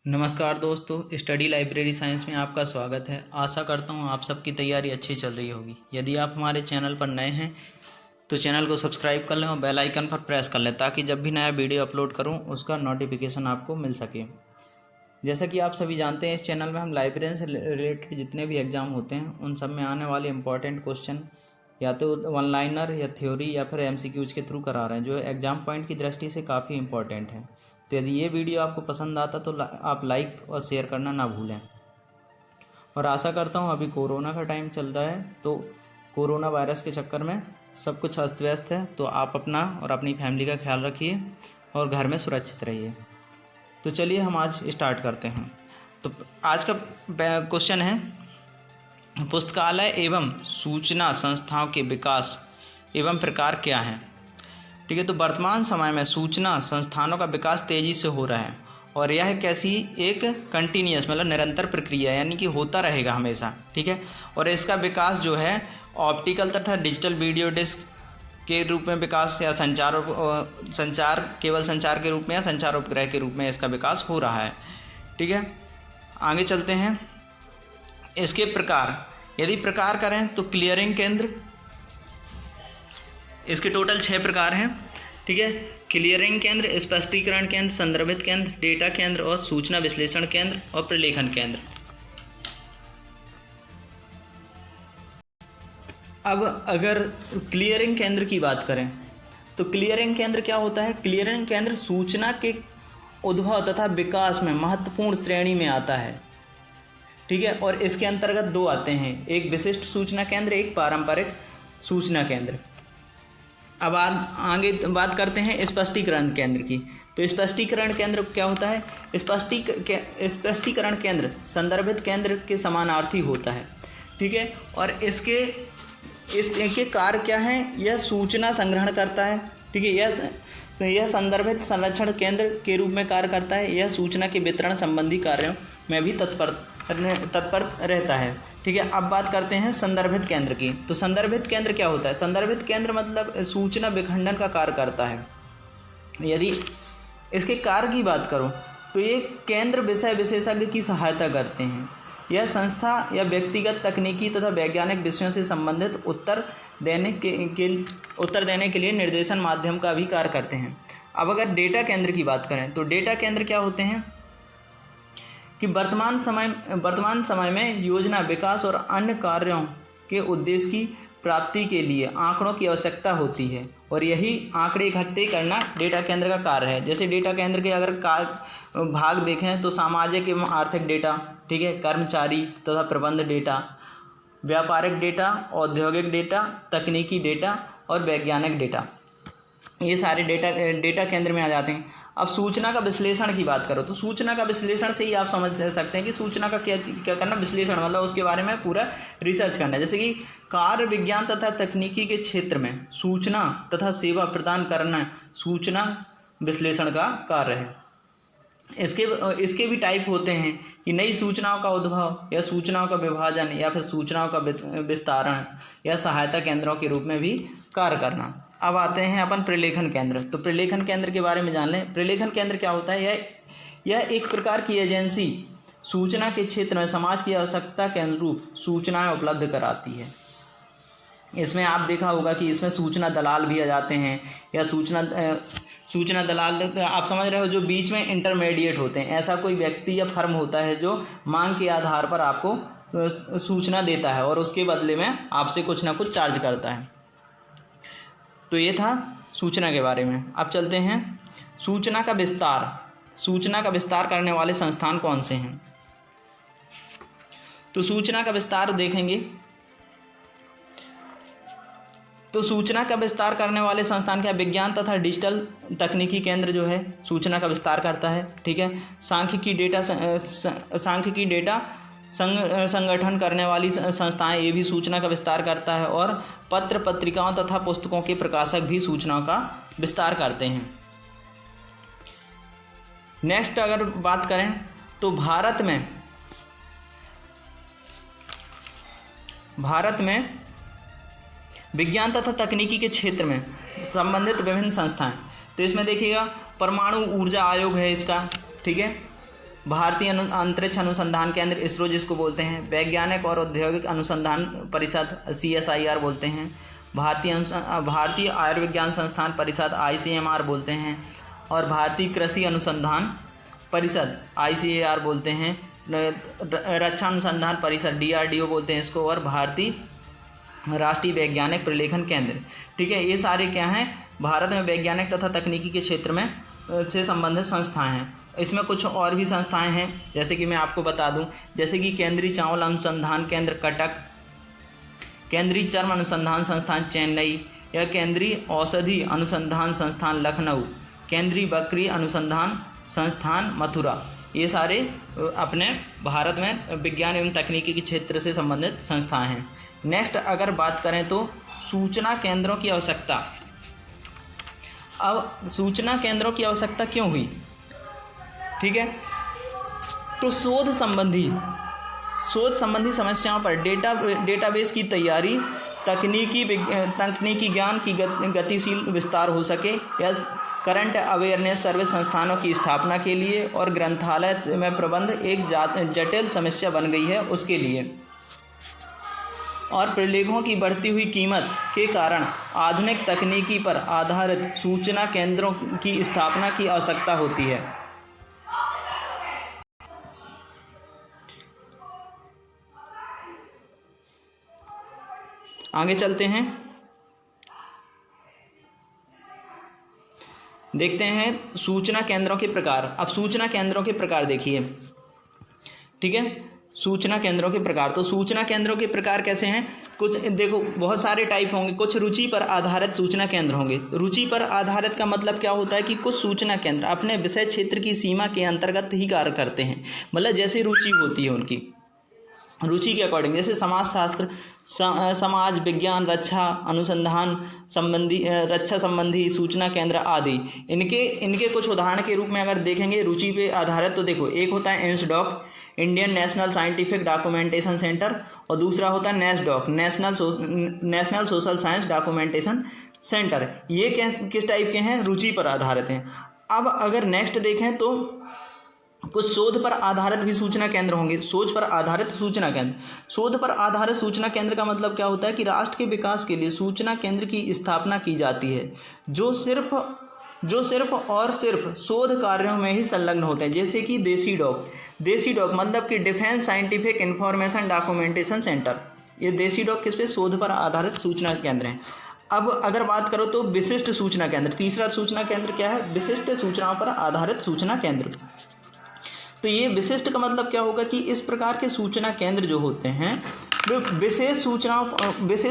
नमस्कार दोस्तों, study library science में आपका स्वागत है। आशा करता हूँ आप सबकी तैयारी अच्छी चल रही होगी। यदि आप हमारे चैनल पर नए हैं तो चैनल को सब्सक्राइब कर लें और बेल आइकन पर प्रेस कर लें ताकि जब भी नया वीडियो अपलोड करूँ उसका नोटिफिकेशन आपको मिल सके। जैसा कि आप सभी जानते हैं, इस चैनल में हम लाइब्रेरी से रिलेटेड जितने भी एग्ज़ाम होते हैं उन सब में आने वाले इंपॉर्टेंट क्वेश्चन या तो वन लाइनर या थ्योरी या फिर MCQs के थ्रू करा रहे हैं, जो एग्ज़ाम पॉइंट की दृष्टि से काफ़ी इंपॉर्टेंट है। तो यदि ये वीडियो आपको पसंद आता तो आप लाइक और शेयर करना ना भूलें। और आशा करता हूँ, अभी कोरोना का टाइम चल रहा है तो कोरोना वायरस के चक्कर में सब कुछ अस्त व्यस्त है, तो आप अपना और अपनी फैमिली का ख्याल रखिए और घर में सुरक्षित रहिए। तो चलिए हम आज स्टार्ट करते हैं। तो आज का क्वेश्चन है, पुस्तकालय एवं सूचना संस्थाओं के विकास एवं प्रकार क्या हैं। ठीक है, तो वर्तमान समय में सूचना संस्थानों का विकास तेज़ी से हो रहा है और यह कैसी एक कंटिन्यूअस मतलब निरंतर प्रक्रिया, यानी कि होता रहेगा हमेशा। ठीक है, और इसका विकास जो है ऑप्टिकल तथा डिजिटल वीडियो डिस्क के रूप में विकास या केवल संचार के रूप में या संचार उपग्रह के रूप में इसका विकास हो रहा है। ठीक है, आगे चलते हैं। इसके प्रकार, यदि प्रकार करें तो क्लियरिंग केंद्र, इसके टोटल 6 प्रकार हैं। ठीक है, क्लियरिंग केंद्र, स्पष्टीकरण केंद्र, संदर्भित केंद्र, डेटा केंद्र और सूचना विश्लेषण केंद्र और प्रलेखन केंद्र। अब अगर क्लियरिंग केंद्र की बात करें तो क्लियरिंग केंद्र क्या होता है। क्लियरिंग केंद्र सूचना के उद्भव तथा विकास में महत्वपूर्ण श्रेणी में आता है। ठीक है, और इसके अंतर्गत 2 आते हैं, एक विशिष्ट सूचना केंद्र, एक पारंपरिक सूचना केंद्र। अब आगे बात करते हैं स्पष्टीकरण केंद्र की। तो स्पष्टीकरण केंद्र क्या होता है। स्पष्टीकरण केंद्र संदर्भित केंद्र के समानार्थी होता है। ठीक है, और इसके कार्य क्या हैं। यह सूचना संग्रहण करता है। ठीक है, यह संदर्भित संरक्षण केंद्र के रूप में कार्य करता है। यह सूचना के वितरण संबंधी कार्यों में भी तत्पर रहता है। ठीक है, अब बात करते हैं संदर्भित केंद्र की। तो संदर्भित केंद्र क्या होता है। संदर्भित केंद्र मतलब सूचना विखंडन का कार्य करता है। यदि इसके कार्य की बात करूं तो ये केंद्र विषय विशेषज्ञ की सहायता करते हैं। यह संस्था या व्यक्तिगत तकनीकी तथा वैज्ञानिक विषयों से संबंधित उत्तर देने के लिए निर्देशन माध्यम का भी कार्य करते हैं। अब अगर डेटा केंद्र की बात करें तो डेटा केंद्र क्या होते हैं कि वर्तमान समय में योजना, विकास और अन्य कार्यों के उद्देश्य की प्राप्ति के लिए आंकड़ों की आवश्यकता होती है और यही आंकड़े इकट्ठे करना डेटा केंद्र का कार्य है। जैसे डेटा केंद्र के अगर भाग देखें तो सामाजिक एवं आर्थिक डेटा, ठीक है, कर्मचारी तथा प्रबंध डेटा, व्यापारिक डेटा, औद्योगिक डेटा, तकनीकी डेटा और वैज्ञानिक डेटा, ये सारे डेटा केंद्र में आ जाते हैं। अब सूचना का विश्लेषण की बात करो तो सूचना का विश्लेषण से ही आप समझ सकते हैं कि सूचना का क्या करना। विश्लेषण मतलब उसके बारे में पूरा रिसर्च करना है। जैसे कि कार्य विज्ञान तथा तकनीकी के क्षेत्र में सूचना तथा सेवा प्रदान करना सूचना विश्लेषण का कार्य है। इसके भी टाइप होते हैं कि नई सूचनाओं का उद्भव या सूचनाओं का विभाजन या फिर सूचनाओं का विस्तारण या सहायता केंद्रों के रूप में भी कार्य करना। अब आते हैं अपन प्रलेखन केंद्र। तो प्रलेखन केंद्र के बारे में जान लें। प्रलेखन केंद्र क्या होता है। यह एक प्रकार की एजेंसी सूचना के क्षेत्र में समाज की आवश्यकता के अनुरूप सूचनाएं उपलब्ध कराती है। इसमें आप देखा होगा कि इसमें सूचना दलाल भी आ जाते हैं या सूचना दलाल आप समझ रहे हो, जो बीच में इंटरमीडिएट होते हैं। ऐसा कोई व्यक्ति या फर्म होता है जो मांग के आधार पर आपको सूचना देता है और उसके बदले में आपसे कुछ ना कुछ चार्ज करता है। तो ये था सूचना के बारे में। अब चलते हैं सूचना का विस्तार। सूचना का विस्तार करने वाले संस्थान कौन से हैं। तो सूचना का विस्तार देखेंगे तो सूचना का विस्तार करने वाले संस्थान क्या, विज्ञान तथा डिजिटल तकनीकी केंद्र जो है सूचना का विस्तार करता है। ठीक है, सांख्यिकी डेटा संगठन करने वाली संस्थाएं, ये भी सूचना का विस्तार करता है। और पत्र पत्रिकाओं तथा पुस्तकों के प्रकाशक भी सूचनाओं का विस्तार करते हैं। नेक्स्ट अगर बात करें तो भारत में विज्ञान तथा तकनीकी के क्षेत्र में संबंधित विभिन्न संस्थाएं। तो इसमें देखिएगा परमाणु ऊर्जा आयोग है इसका। ठीक है, भारतीय अंतरिक्ष अनुसंधान केंद्र इसरो जिसको बोलते हैं, वैज्ञानिक और औद्योगिक अनुसंधान परिषद CSIR बोलते हैं, भारतीय आयुर्विज्ञान संस्थान परिषद ICMR बोलते हैं, और भारतीय कृषि अनुसंधान परिषद ICAR बोलते हैं, रक्षा अनुसंधान परिषद DRDO बोलते हैं इसको, और भारतीय राष्ट्रीय वैज्ञानिक प्रलेखन केंद्र। ठीक है, ये सारे क्या हैं, भारत में वैज्ञानिक तथा तकनीकी के क्षेत्र में से संबंधित संस्थाएं हैं। इसमें कुछ और भी संस्थाएं हैं, जैसे कि मैं आपको बता दूं, जैसे कि केंद्रीय चावल अनुसंधान केंद्र कटक, केंद्रीय चर्म अनुसंधान संस्थान चेन्नई, या केंद्रीय औषधि अनुसंधान संस्थान लखनऊ, केंद्रीय बकरी अनुसंधान संस्थान मथुरा। ये सारे अपने भारत में विज्ञान एवं तकनीकी के क्षेत्र से संबंधित संस्थाएं हैं। नेक्स्ट अगर बात करें तो सूचना केंद्रों की आवश्यकता। अब सूचना केंद्रों की आवश्यकता क्यों हुई? ठीक है, तो शोध संबंधी समस्याओं पर डेटाबेस की तैयारी, तकनीकी ज्ञान की गतिशील विस्तार हो सके, या करंट अवेयरनेस सर्विस संस्थानों की स्थापना के लिए, और ग्रंथालय में प्रबंध एक जटिल समस्या बन गई है उसके लिए, और प्रलेखों की बढ़ती हुई कीमत के कारण आधुनिक तकनीकी पर आधारित सूचना केंद्रों की स्थापना की आवश्यकता होती है। आगे चलते हैं, देखते हैं सूचना केंद्रों के प्रकार। अब सूचना केंद्रों के प्रकार देखिए। ठीक है, सूचना केंद्रों के प्रकार, तो सूचना केंद्रों के प्रकार कैसे हैं? कुछ देखो, बहुत सारे टाइप होंगे। कुछ रुचि पर आधारित सूचना केंद्र होंगे। रुचि पर आधारित का मतलब क्या होता है कि कुछ सूचना केंद्र अपने विषय क्षेत्र की सीमा के अंतर्गत ही कार्य करते हैं, मतलब जैसे रुचि होती है उनकी, रुचि के अकॉर्डिंग, जैसे समाजशास्त्र, समाज विज्ञान, रक्षा अनुसंधान संबंधी, रक्षा संबंधी सूचना केंद्र आदि। इनके कुछ उदाहरण के रूप में अगर देखेंगे रुचि पे आधारित, तो देखो, एक होता है INSDOC, Indian national scientific documentation centre, और दूसरा होता है NASSDOC, national social science documentation centre. ये किस टाइप के हैं? रुचि पर आधारित हैं। अब अगर नेक्स्ट देखें तो कुछ शोध पर आधारित भी सूचना केंद्र होंगे। शोध पर आधारित सूचना केंद्र, शोध पर आधारित सूचना केंद्र का मतलब क्या होता है कि राष्ट्र के विकास के लिए सूचना केंद्र की स्थापना की जाती है, जो सिर्फ और सिर्फ शोध कार्यों में ही संलग्न होते हैं, जैसे कि देसी डॉक मतलब कि defence scientific information documentation centre. ये देसी डॉक किस पे? शोध पर आधारित सूचना केंद्र हैं। अब अगर बात करो तो विशिष्ट सूचना केंद्र, तीसरा सूचना केंद्र क्या है? विशिष्ट सूचनाओं पर आधारित सूचना केंद्र। तो ये विशिष्ट का मतलब क्या होगा कि इस प्रकार के सूचना केंद्र जो होते हैं वे विशेष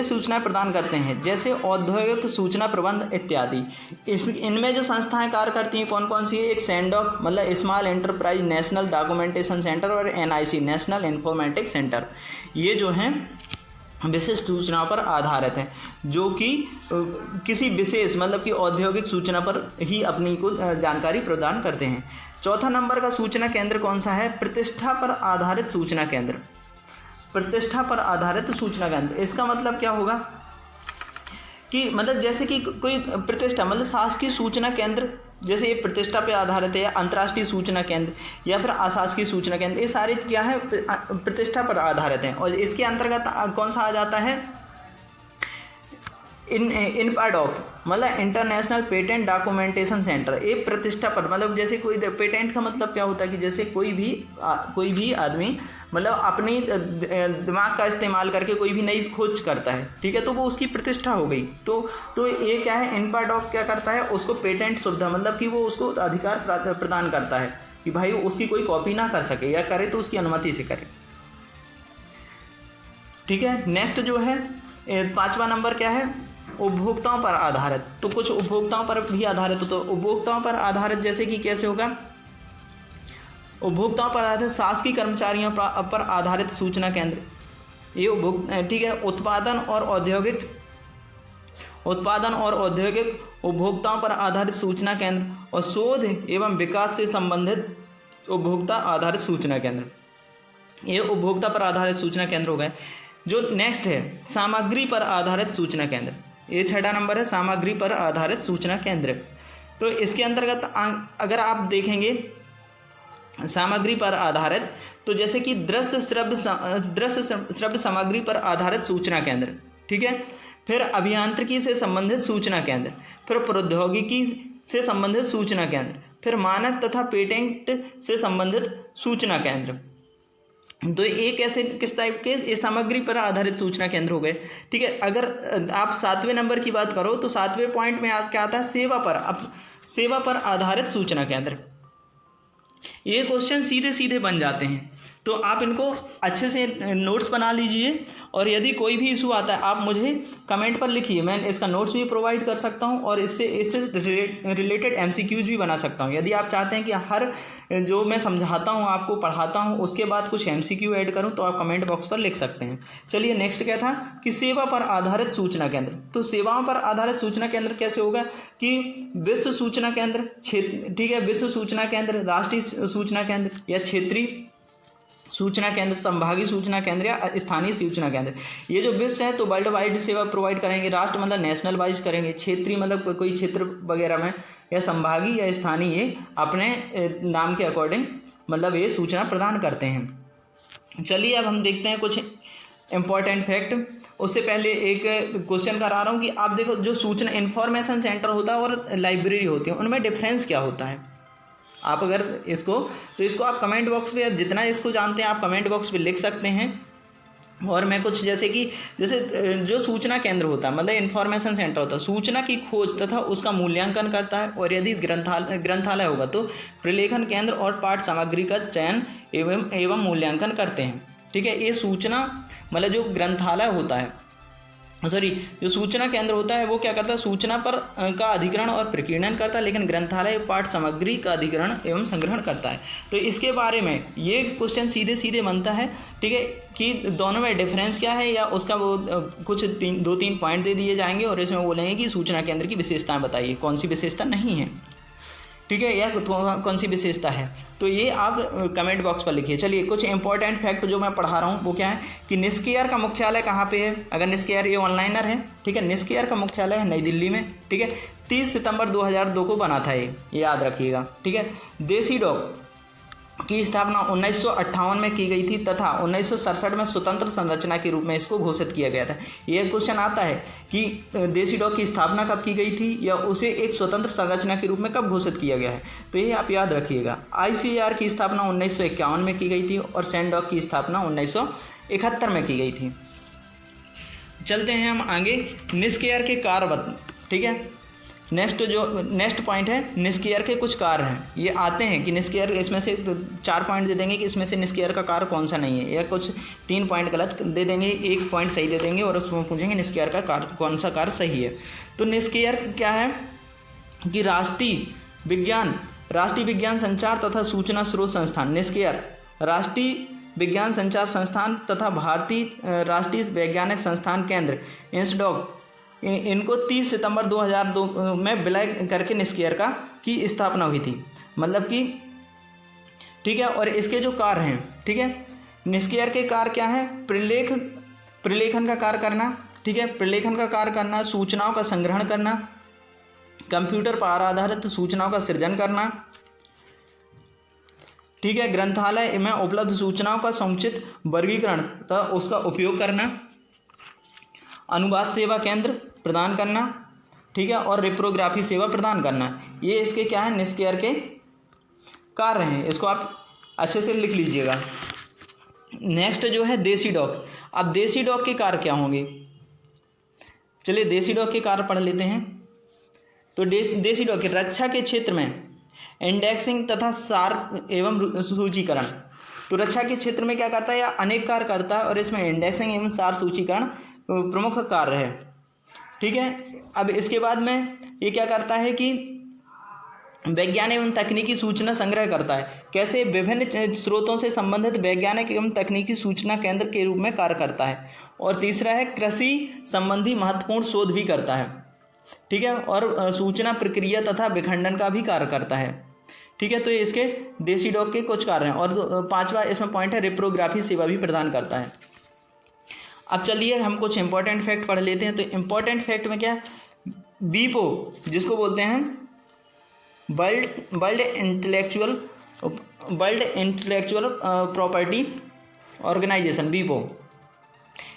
सूचनाएं प्रदान करते हैं, जैसे औद्योगिक सूचना प्रबंध इत्यादि। इनमें जो संस्थाएं कार्य करती हैं कौन कौन सी है? एक सैंडॉक मतलब small enterprise national documentation centre, और NIC नेशनल इन्फॉर्मेटिक्स सेंटर। ये जो हैं विशिष्ट सूचनाओं पर आधारित है, जो कि किसी विशेष मतलब कि औद्योगिक सूचना पर ही अपनी को जानकारी प्रदान करते हैं। चौथा नंबर का सूचना केंद्र कौन सा है? प्रतिष्ठा पर आधारित सूचना केंद्र। प्रतिष्ठा पर आधारित सूचना केंद्र, इसका मतलब क्या होगा कि मतलब जैसे कि कोई प्रतिष्ठा मतलब शासकीय सूचना केंद्र, जैसे ये प्रतिष्ठा पे आधारित है, या अंतर्राष्ट्रीय सूचना केंद्र, या फिर अशासकीय सूचना केंद्र, ये सारे क्या है? प्रतिष्ठा पर आधारित हैं। और इसके अंतर्गत कौन सा आ जाता है? INPADOC मतलब इंटरनेशनल पेटेंट डॉक्यूमेंटेशन सेंटर। ये प्रतिष्ठा पर मतलब जैसे कोई पेटेंट का मतलब क्या होता है कि जैसे कोई भी आदमी मतलब अपनी दिमाग का इस्तेमाल करके कोई भी नई खोज करता है, ठीक है, तो वो उसकी प्रतिष्ठा हो गई। तो ये क्या है? INPADOC क्या करता है? उसको पेटेंट सुविधा मतलब कि वो उसको अधिकार प्रदान करता है कि भाई उसकी कोई कॉपी ना कर सके, या करे तो उसकी अनुमति से करे। ठीक है, नेक्स्ट जो है 5वां नंबर क्या है? उपभोक्ताओं पर आधारित। तो कुछ उपभोक्ताओं पर भी आधारित हो, तो उपभोक्ताओं पर आधारित जैसे कि कैसे होगा? उपभोक्ताओं पर आधारित शासकीय कर्मचारियों पर आधारित सूचना केंद्र, ये ठीक है। उत्पादन और औद्योगिक उपभोक्ताओं पर आधारित सूचना केंद्र, और शोध एवं विकास से संबंधित उपभोक्ता आधारित सूचना केंद्र, ये उपभोक्ता पर आधारित सूचना केंद्र हो गए। जो नेक्स्ट है सामग्री पर आधारित सूचना केंद्र, ये 6वां नंबर है, सामग्री पर आधारित सूचना केंद्र। तो इसके अंतर्गत अगर आप देखेंगे सामग्री पर आधारित, तो जैसे कि दृश्य श्रव्य सामग्री पर आधारित सूचना केंद्र, ठीक है। फिर अभियांत्रिकी से संबंधित सूचना केंद्र, फिर प्रौद्योगिकी से संबंधित सूचना केंद्र, फिर मानक तथा पेटेंट से संबंधित सूचना केंद्र। तो एक ऐसे किस टाइप के, ये सामग्री पर आधारित सूचना केंद्र हो गए, ठीक है। अगर आप 7वें नंबर की बात करो तो 7वें पॉइंट में क्या आता है, सेवा पर आधारित सूचना केंद्र। ये क्वेश्चन सीधे सीधे बन जाते हैं, तो आप इनको अच्छे से नोट्स बना लीजिए, और यदि कोई भी इशू आता है आप मुझे कमेंट पर लिखिए, मैं इसका नोट्स भी प्रोवाइड कर सकता हूं और इससे रिलेटेड एमसीक्यूज भी बना सकता हूं। यदि आप चाहते हैं कि हर जो मैं समझाता हूं, आपको पढ़ाता हूं, उसके बाद कुछ एमसीक्यू ऐड करूं, तो आप कमेंट बॉक्स पर लिख सकते हैं। चलिए नेक्स्ट क्या था कि सेवा पर आधारित सूचना केंद्र। तो सेवाओं पर आधारित सूचना केंद्र कैसे होगा कि विश्व सूचना केंद्र, क्षेत्र, ठीक है, विश्व सूचना केंद्र, राष्ट्रीय सूचना केंद्र या क्षेत्रीय सूचना केंद्र, संभागीय सूचना केंद्र या स्थानीय सूचना केंद्र। ये जो विश्व है तो वर्ल्ड वाइड सेवा प्रोवाइड करेंगे, राष्ट्र मतलब नेशनल वाइज करेंगे, क्षेत्रीय मतलब कोई क्षेत्र वगैरह में, या संभागीय या स्थानीय ये अपने नाम के अकॉर्डिंग मतलब ये सूचना प्रदान करते हैं। चलिए अब हम देखते हैं कुछ इम्पॉर्टेंट फैक्ट। उससे पहले एक क्वेश्चन करा रहा हूँ कि आप देखो, जो सूचना इंफॉर्मेशन सेंटर होता है और लाइब्रेरी होती है, उनमें डिफरेंस क्या होता है। आप अगर इसको आप कमेंट बॉक्स पे, जितना इसको जानते हैं आप कमेंट बॉक्स पे लिख सकते हैं। और मैं कुछ जैसे जो सूचना केंद्र होता है मतलब इंफॉर्मेशन सेंटर होता है, सूचना की खोज तथा उसका मूल्यांकन करता है, और यदि ग्रंथालय होगा तो प्रलेखन केंद्र और पाठ सामग्री का चयन एवं मूल्यांकन करते हैं, ठीक है। ये सूचना मतलब जो ग्रंथालय होता है, जो सूचना केंद्र होता है वो क्या करता है, सूचना पर का अधिग्रहण और प्रकीर्णन करता है, लेकिन ग्रंथालय पाठ सामग्री का अधिग्रहण एवं संग्रहण करता है। तो इसके बारे में ये क्वेश्चन सीधे सीधे बनता है, ठीक है, कि दोनों में डिफरेंस क्या है, या उसका वो कुछ 2-3 पॉइंट दे दिए जाएंगे और इसमें बोलेंगे कि सूचना केंद्र की विशेषताएं बताइए, कौन सी विशेषता नहीं है, ठीक है, या कौन सी विशेषता है। तो ये आप कमेंट बॉक्स पर लिखिए। चलिए कुछ इंपॉर्टेंट फैक्ट जो मैं पढ़ा रहा हूँ वो क्या है कि निस्केयर का मुख्यालय कहाँ पे है। अगर निस्केयर ये ऑनलाइनर है, ठीक है, निस्केयर का मुख्यालय है नई दिल्ली में, ठीक है। 30 सितंबर 2002 को बना था ये याद रखिएगा, ठीक है। देसी डॉग की स्थापना 1958 में की गई थी तथा 1967 में स्वतंत्र संरचना के रूप में इसको घोषित किया गया था। यह क्वेश्चन आता है कि देसी डॉग की स्थापना कब की गई थी या उसे एक स्वतंत्र संरचना के रूप में कब घोषित किया गया है, तो ये आप याद रखिएगा। ICAR की स्थापना 1951 में की गई थी और सैंड डॉग की स्थापना 1971 में की गई थी। चलते हैं हम आगे निस्केयर के कार्य, ठीक है। नेक्स्ट पॉइंट है निस्केयर के कुछ कार्य हैं। ये आते हैं कि निस्केयर, इसमें से 4 पॉइंट दे देंगे कि इसमें से निस्केयर का कार्य कौन सा नहीं है, या कुछ 3 पॉइंट गलत दे देंगे, 1 पॉइंट सही दे देंगे और उसमें पूछेंगे निस्केयर का कार्य कौन सा कार्य सही है। तो निस्केयर क्या है कि राष्ट्रीय विज्ञान संचार तथा सूचना स्रोत संस्थान, निस्केयर राष्ट्रीय विज्ञान संचार संस्थान तथा भारतीय राष्ट्रीय वैज्ञानिक संस्थान केंद्र इंस्डॉक, इनको 30 सितंबर 2002 में विलय करके निस्केयर की स्थापना हुई थी, मतलब कि, ठीक है। और इसके जो कार्य हैं, ठीक है, निस्केयर के कार्य क्या है, प्रलेखन का कार्य करना, ठीक है, प्रलेखन का कार्य करना, सूचनाओं का संग्रहण करना, कंप्यूटर पर आधारित सूचनाओं का सृजन करना, ठीक है, ग्रंथालय में उपलब्ध सूचनाओं का समुचित वर्गीकरण तथा उसका उपयोग करना, अनुवाद सेवा केंद्र प्रदान करना, ठीक है, और रिप्रोग्राफी सेवा प्रदान करना। ये इसके क्या है, निस्केयर के कार्य हैं। इसको आप अच्छे से लिख लीजिएगा। नेक्स्ट जो है देसी डॉग। अब देसी डॉग के कार्य क्या होंगे, चलिए देसी डॉग के कार्य पढ़ लेते हैं। तो देसी डॉग की रक्षा के क्षेत्र में इंडेक्सिंग तथा सार एवं सूचीकरण। तो रक्षा के क्षेत्र में क्या करता है, या अनेक कार्य करता है, और इसमें इंडेक्सिंग एवं सार सूचीकरण प्रमुख कार्य है, ठीक है। अब इसके बाद में ये क्या करता है कि वैज्ञानिक एवं तकनीकी सूचना संग्रह करता है। कैसे, विभिन्न स्रोतों से संबंधित वैज्ञानिक एवं तकनीकी सूचना केंद्र के रूप में कार्य करता है। और तीसरा है कृषि संबंधी महत्वपूर्ण शोध भी करता है, ठीक है, और सूचना प्रक्रिया तथा विखंडन का भी कार्य करता है, ठीक है। तो ये इसके देसी डॉग के कुछ कार्य हैं। और 5वां इसमें पॉइंट है रिप्रोग्राफी सेवा भी प्रदान करता है। अब चलिए हम कुछ इंपॉर्टेंट फैक्ट पढ़ लेते हैं। तो इंपॉर्टेंट फैक्ट में क्या है, WIPO जिसको बोलते हैं world intellectual world intellectual property organization वीपो,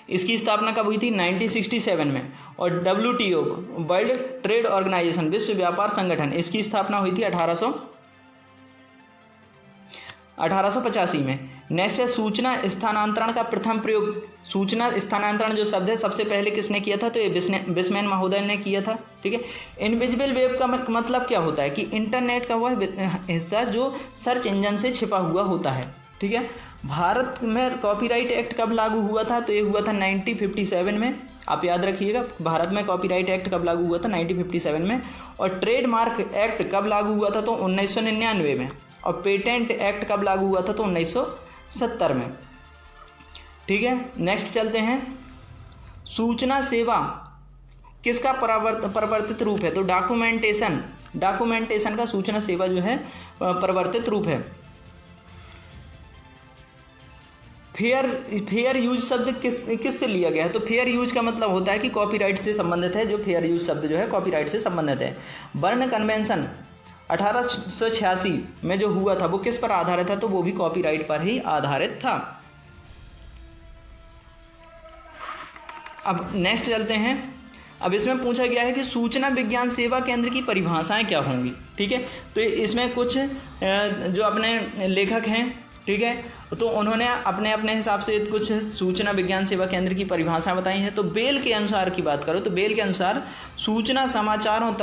इसकी स्थापना कब हुई थी? 1967 में। और WTO वर्ल्ड ट्रेड ऑर्गेनाइजेशन, विश्व व्यापार संगठन, इसकी स्थापना हुई थी 1885 में। नेक्स्ट है सूचना स्थानांतरण का प्रथम प्रयोग। सूचना स्थानांतरण जो शब्द है सबसे पहले किसने किया था? तो ये बिस्मैन महोदय ने किया था। ठीक है। इनविजिबल वेब का मतलब क्या होता है? कि इंटरनेट का वह हिस्सा जो सर्च इंजन से छिपा हुआ होता है। ठीक है। भारत में कॉपीराइट एक्ट कब लागू हुआ था? तो ये हुआ था 1957 में। आप याद रखिएगा, भारत में कॉपीराइट एक्ट कब लागू हुआ था? 1957 में। और ट्रेडमार्क एक्ट कब लागू हुआ था? तो 1999 में। और पेटेंट एक्ट कब लागू हुआ था? तो 1970 में। ठीक है। नेक्स्ट चलते हैं, सूचना सेवा किसका परिवर्तित रूप है? तो डॉक्यूमेंटेशन का सूचना सेवा जो है परिवर्तित रूप है। फेयर यूज शब्द किससे लिया गया है? तो फेयर यूज का मतलब होता है कि कॉपीराइट से संबंधित है। जो फेयर यूज शब्द जो है कॉपीराइट से संबंधित है। बर्न कन्वेंशन 1886 में जो हुआ था वो किस पर आधारित था? तो वो भी कॉपीराइट पर ही आधारित था। अब नेक्स्ट चलते हैं। अब इसमें पूछा गया है कि सूचना विज्ञान सेवा केंद्र की परिभाषाएं क्या होंगी। ठीक है। तो इसमें कुछ जो अपने लेखक हैं, ठीक है, तो उन्होंने अपने अपने हिसाब से कुछ सूचना विज्ञान सेवा केंद्र की परिभाषा बताई है। तो बेल के अनुसार की बात करो तो बेल के अनुसार सूचना समाचारों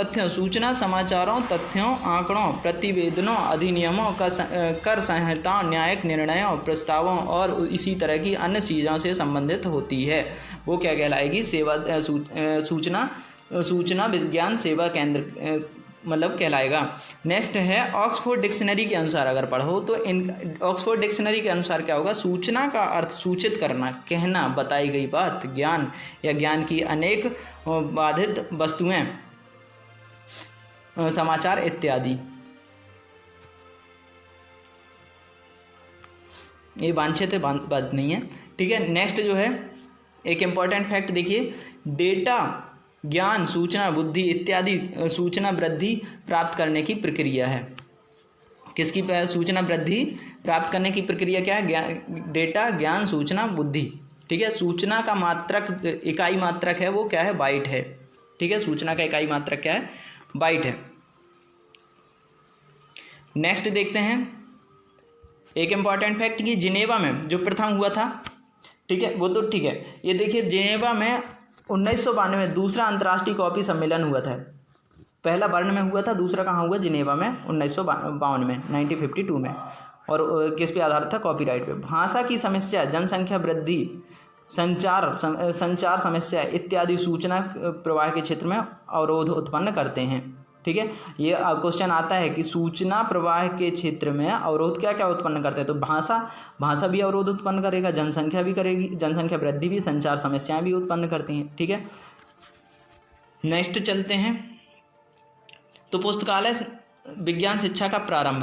तथ्यों आंकड़ों प्रतिवेदनों अधिनियमों कर संहिताओं न्यायिक निर्णयों प्रस्तावों और इसी तरह की अन्य चीज़ों से संबंधित होती है। वो क्या कहलाएगी? सूचना विज्ञान सेवा केंद्र मतलब कहलाएगा। नेक्स्ट है ऑक्सफोर्ड डिक्शनरी के अनुसार अगर पढ़ो तो ऑक्सफोर्ड डिक्शनरी के अनुसार क्या होगा? सूचना का अर्थ सूचित करना, कहना, बताई गई बात, ज्ञान या ज्ञान की अनेक बाधित वस्तुएं, समाचार इत्यादि। ये वांछित है, बात नहीं है। ठीक है। नेक्स्ट जो है एक इम्पॉर्टेंट फैक्ट देखिए, डेटा, ज्ञान, सूचना, बुद्धि इत्यादि सूचना वृद्धि प्राप्त करने की प्रक्रिया है। किसकी सूचना वृद्धि प्राप्त करने की प्रक्रिया क्या है? डेटा, ज्ञान, सूचना, बुद्धि। ठीक है। सूचना का मात्रक, इकाई मात्रक है वो क्या है? बाइट है। ठीक है। सूचना का इकाई मात्रक क्या है? बाइट है। नेक्स्ट देखते हैं एक इम्पॉर्टेंट फैक्ट कि जिनेवा में जो प्रथम हुआ था, ठीक है, वो तो ठीक है। ये देखिए जिनेवा में 1992 में दूसरा अंतर्राष्ट्रीय कॉपी सम्मेलन हुआ था। पहला बर्न में हुआ था, दूसरा कहाँ हुआ? जिनेवा में 1952 में, 1952 में। और किस पे आधारित था? कॉपीराइट पे। भाषा की समस्या, जनसंख्या वृद्धि, संचार समस्या इत्यादि सूचना प्रवाह के क्षेत्र में अवरोध उत्पन्न करते हैं। ठीक है। ये क्वेश्चन आता है कि सूचना प्रवाह के क्षेत्र में अवरोध क्या क्या उत्पन्न करते हैं? तो भाषा भी अवरोध उत्पन्न करेगा, जनसंख्या भी करेगी, जनसंख्या वृद्धि भी, संचार समस्याएं भी उत्पन्न करती हैं। ठीक है। नेक्स्ट चलते हैं। तो पुस्तकालय विज्ञान शिक्षा का प्रारंभ,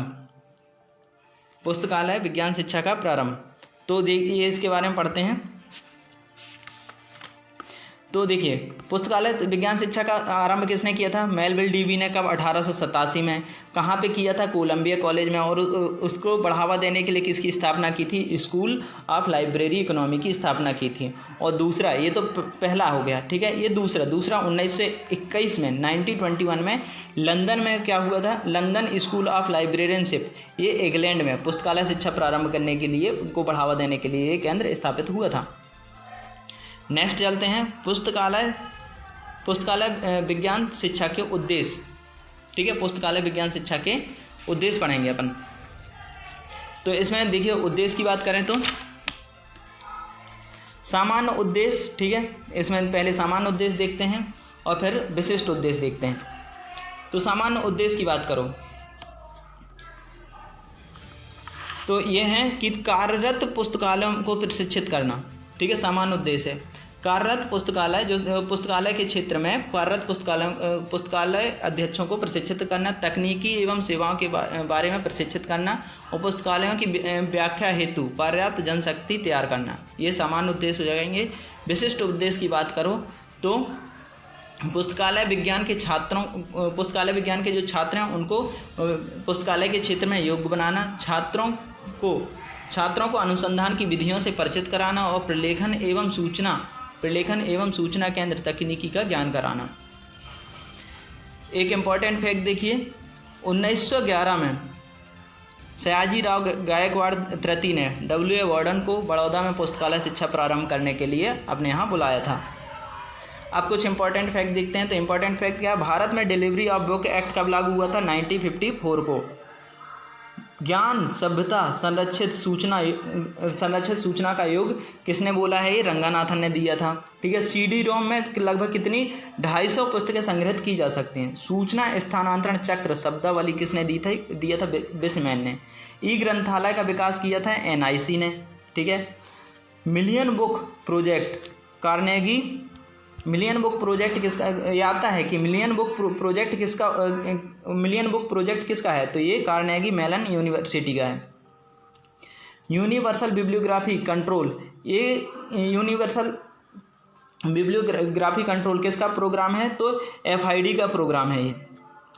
पुस्तकालय विज्ञान शिक्षा का प्रारंभ, तो देखिए इसके बारे में पढ़ते हैं। तो देखिए पुस्तकालय विज्ञान शिक्षा का आरंभ किसने किया था? मेलविल डीवी ने। कब? 1887 में। कहाँ पे किया था? कोलंबिया कॉलेज में। और उसको बढ़ावा देने के लिए किसकी स्थापना की थी? स्कूल ऑफ लाइब्रेरी इकोनॉमी की स्थापना की थी। और दूसरा, ये तो पहला हो गया, ठीक है। ये दूसरा 1921 में 1921 में लंदन में क्या हुआ था? लंदन स्कूल ऑफ लाइब्रेरियनशिप, ये इंग्लैंड में पुस्तकालय शिक्षा प्रारंभ करने के लिए, को बढ़ावा देने के लिए केंद्र स्थापित हुआ था। नेक्स्ट चलते हैं पुस्तकालय विज्ञान शिक्षा के उद्देश्य। ठीक है। पुस्तकालय विज्ञान शिक्षा के उद्देश्य पढ़ेंगे अपन। तो इसमें देखिए उद्देश्य की बात करें तो सामान्य उद्देश्य, ठीक है, इसमें पहले सामान्य उद्देश्य देखते हैं और फिर विशिष्ट उद्देश्य देखते हैं। तो सामान्य उद्देश्य की बात करो तो ये है कि कार्यरत पुस्तकालयों को प्रशिक्षित करना। ठीक है। सामान्य उद्देश्य है कार्यरत पुस्तकालय, जो पुस्तकालय के क्षेत्र में कार्यरत पुस्तकालय अध्यक्षों को प्रशिक्षित करना, तकनीकी एवं सेवाओं के बारे में प्रशिक्षित करना और पुस्तकालयों की व्याख्या हेतु पर्याप्त जनशक्ति तैयार करना, ये सामान्य उद्देश्य हो जाएंगे। विशिष्ट उद्देश्य की बात करो तो पुस्तकालय विज्ञान के जो छात्र हैं उनको पुस्तकालय के क्षेत्र में योग्य बनाना, छात्रों को अनुसंधान की विधियों से परिचित कराना और प्रलेखन एवं सूचना केंद्र तकनीकी का ज्ञान कराना। एक इम्पॉर्टेंट फैक्ट देखिए, 1911 में सयाजीराव गायकवाड़ तृतीय ने W.A. वार्डन को बड़ौदा में पुस्तकालय शिक्षा प्रारंभ करने के लिए अपने यहाँ बुलाया था। अब कुछ इंपॉर्टेंट फैक्ट देखते हैं। तो इंपॉर्टेंट फैक्ट क्या है, भारत में डिलीवरी ऑफ बुक एक्ट कब लागू हुआ था? 1954 को। ज्ञान सभ्यता संरक्षित सूचना का युग किसने बोला है? ये रंगानाथन ने दिया था। ठीक है। CD-ROM में लगभग कितनी 250 पुस्तकें संग्रहित की जा सकती हैं। सूचना स्थानांतरण चक्र शब्दावली किसने दिया था? बिस्मैन ने। ई ग्रंथालय का विकास किया था NIC ने। ठीक है। मिलियन बुक प्रोजेक्ट किसका आता है कि मिलियन बुक प्रोजेक्ट किसका है? तो ये कार्नेगी मेलन यूनिवर्सिटी का है। यूनिवर्सल बिब्लियोग्राफी कंट्रोल, ये यूनिवर्सल बिब्लियोग्राफी कंट्रोल किसका प्रोग्राम है? तो FID का प्रोग्राम है ये।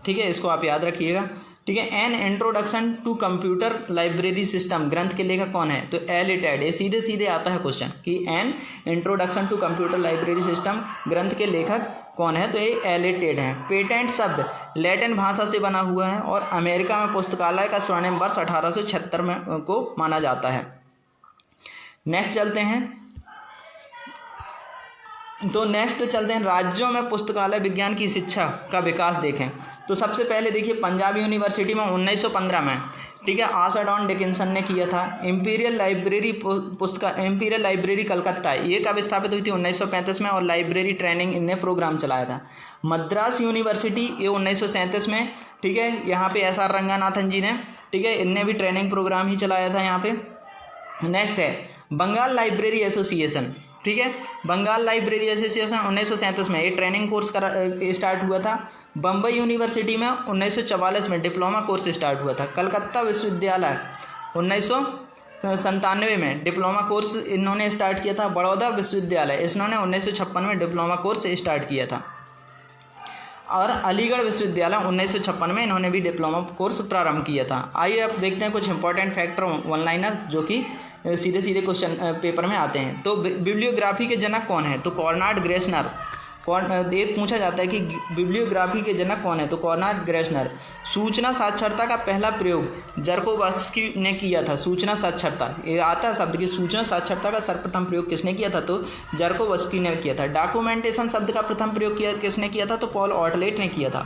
ठीक है, इसको आप याद रखिएगा। ठीक है। An introduction to computer library system ग्रंथ के लेखक कौन है? तो एलिटेड। ये सीधे आता है क्वेश्चन कि an introduction to computer library system ग्रंथ के लेखक कौन है? तो ये एलिटेड है। पेटेंट शब्द लैटिन भाषा से बना हुआ है और अमेरिका में पुस्तकालय का स्वर्णिम वर्ष 1876 में को माना जाता है। नेक्स्ट चलते हैं राज्यों में पुस्तकालय विज्ञान की शिक्षा का विकास देखें। तो सबसे पहले देखिए, पंजाब यूनिवर्सिटी में 1915 में, ठीक है, आर्थर जॉन डिकिंसन ने किया था। इंपीरियल लाइब्रेरी कलकत्ता, ये कब स्थापित हुई थी? 1935 में, और लाइब्रेरी ट्रेनिंग इनने प्रोग्राम चलाया था। मद्रास यूनिवर्सिटी, ये 1937 में, ठीक है, यहाँ पे SR रंगानाथन जी ने, ठीक है, इनने भी ट्रेनिंग प्रोग्राम ही चलाया था यहाँ पे। नेक्स्ट है बंगाल लाइब्रेरी एसोसिएशन। ठीक है, बंगाल लाइब्रेरी एसोसिएशन 1937 में ये ट्रेनिंग कोर्स स्टार्ट हुआ था। बम्बई यूनिवर्सिटी में 1944 में डिप्लोमा कोर्स स्टार्ट हुआ था। कलकत्ता विश्वविद्यालय 1997 में डिप्लोमा कोर्स इन्होंने स्टार्ट किया था। बड़ौदा विश्वविद्यालय इन्होंने 1956 में डिप्लोमा कोर्स स्टार्ट किया था। और अलीगढ़ विश्वविद्यालय 1956 में इन्होंने भी डिप्लोमा कोर्स प्रारंभ किया था। आइए अब देखते हैं कुछ इंपॉर्टेंट फैक्टर वन लाइनर जो कि सीधे क्वेश्चन पेपर में आते हैं। तो बिब्लियोग्राफी के जनक कौन है? तो कॉर्नाड ग्रेसनर। ये पूछा जाता है कि बिब्लियोग्राफी के जनक कौन है? तो कॉर्नाड ग्रेसनर। सूचना साक्षरता का पहला प्रयोग जरकोवस्की ने किया था। सूचना साक्षरता, ये आता है शब्द की सूचना साक्षरता का सर्वप्रथम प्रयोग किसने किया था? तो जरकोवस्की ने किया था। डॉक्यूमेंटेशन शब्द का प्रथम प्रयोग किसने किया था? तो पॉल ऑटलेट ने किया था।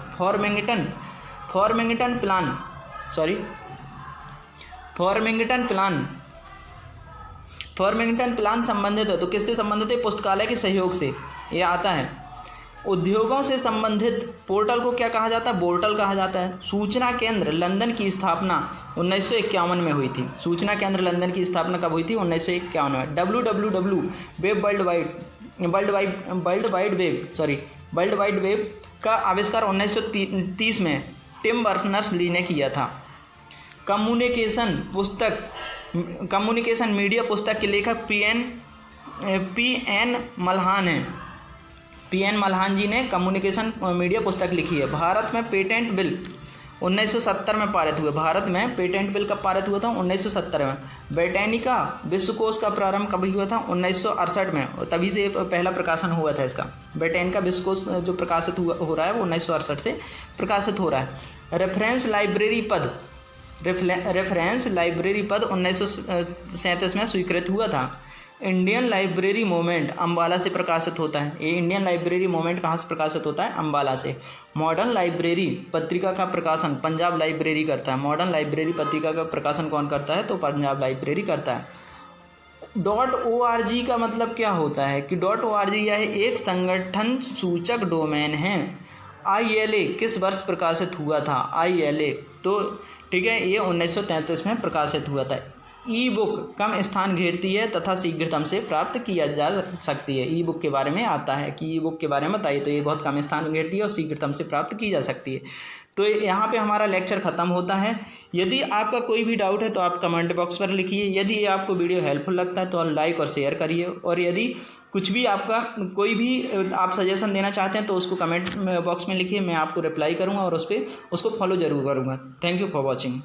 फॉर्मिंगटन प्लान संबंधित है, तो किससे संबंधित है? पुस्तकालय के सहयोग से, ये आता है। उद्योगों से संबंधित पोर्टल को क्या कहा जाता है? पोर्टल कहा जाता है। सूचना केंद्र लंदन की स्थापना 1951 में हुई थी। सूचना केंद्र लंदन की स्थापना कब हुई थी? 1951 में। WWW वर्ल्ड वाइड वेब का आविष्कार 1930 में टिम बर्नर्स-ली ने किया था। कम्युनिकेशन मीडिया पुस्तक के लेखक PN मल्हान हैं। PN मल्हान जी ने कम्युनिकेशन मीडिया पुस्तक लिखी है। भारत में पेटेंट बिल 1970 में पारित हुए। भारत में पेटेंट बिल कब पारित हुआ था? 1970 में। ब्रिटानिका विश्वकोश का प्रारंभ कब हुआ था? 1968 में, और तभी से पहला प्रकाशन हुआ था इसका। ब्रिटानिका विश्वकोश जो प्रकाशित हो रहा है वो 1968 से प्रकाशित हो रहा है। रेफरेंस लाइब्रेरी पद 1937 में स्वीकृत हुआ था। इंडियन लाइब्रेरी मूवमेंट अम्बाला से प्रकाशित होता है। ये इंडियन लाइब्रेरी मूवमेंट कहाँ से प्रकाशित होता है? अम्बाला से। मॉडर्न लाइब्रेरी पत्रिका का प्रकाशन पंजाब लाइब्रेरी करता है। मॉडर्न लाइब्रेरी पत्रिका का प्रकाशन कौन करता है? तो पंजाब लाइब्रेरी करता है। .org का मतलब क्या होता है? कि .org यह एक संगठन सूचक डोमेन है। ILA किस वर्ष प्रकाशित हुआ था? ILA तो ठीक है, ये 1933 में प्रकाशित हुआ था। ई बुक कम स्थान घेरती है तथा शीघ्रतम से प्राप्त किया जा सकती है। ई बुक के बारे में आता है कि ई बुक के बारे में बताइए, तो ये बहुत कम स्थान घेरती है और शीघ्रतम से प्राप्त की जा सकती है। तो यहाँ पे हमारा लेक्चर ख़त्म होता है। यदि आपका कोई भी डाउट है तो आप कमेंट बॉक्स पर लिखिए। यदि आपको वीडियो हेल्पफुल लगता है तो लाइक और शेयर करिए, और यदि कुछ भी आपका कोई भी आप सजेशन देना चाहते हैं तो उसको कमेंट बॉक्स में लिखिए, मैं आपको रिप्लाई करूँगा और उस पर उसको फॉलो ज़रूर करूँगा। Thank you for watching.